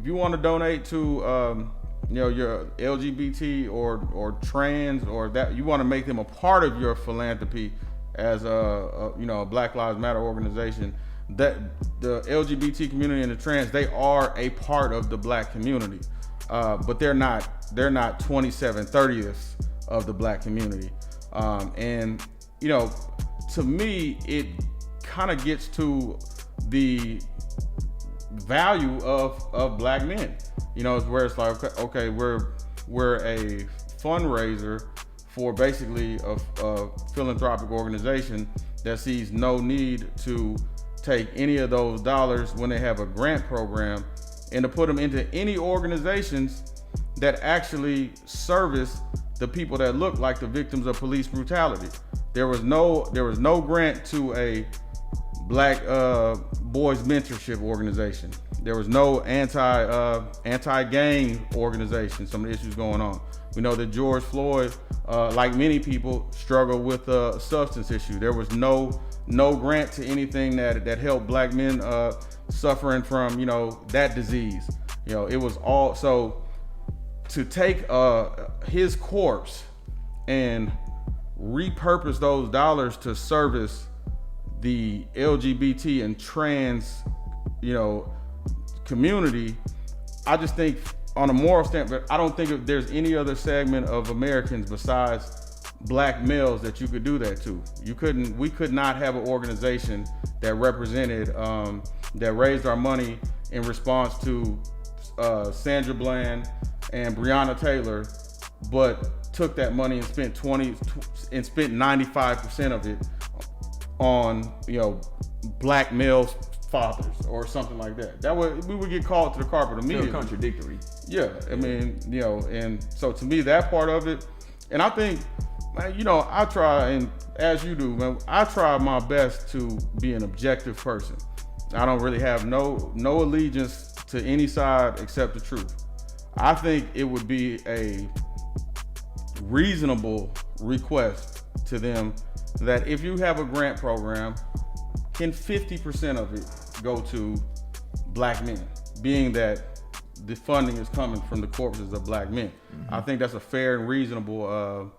if you want to donate to your LGBT or trans or that, you want to make them a part of your philanthropy as a Black Lives Matter organization, that the LGBT community and the trans, they are a part of the Black community, but they're not 27/30ths of the Black community. And to me, it kind of gets to the value of Black men. It's where it's like, okay, we're a fundraiser for basically a philanthropic organization that sees no need to take any of those dollars when they have a grant program and to put them into any organizations that actually service the people that look like the victims of police brutality. There was no grant to a Black boys mentorship organization. There was no anti-gang organization. Some of the issues going on. We know that George Floyd, like many people, struggled with a substance issue. There was no grant to anything that helped Black men suffering from that disease. It was all so to take his corpse and repurpose those dollars to service the LGBT and trans, community. I just think on a moral standpoint, I don't think there's any other segment of Americans besides Black males that you could do that to. We could not have an organization that represented, that raised our money in response to Sandra Bland and Breonna Taylor, but took that money and spent 95% of it on Black males fathers or something like that. That way we would get called to the carpet immediately. Still contradictory. Yeah, I mean, and so to me that part of it, and I think, man, I try, and as you do, man, I try my best to be an objective person. I don't really have no allegiance to any side except the truth. I think it would be a reasonable request to them that if you have a grant program, can 50% of it go to Black men, being that the funding is coming from the corpses of Black men. Mm-hmm. I think that's a fair and reasonable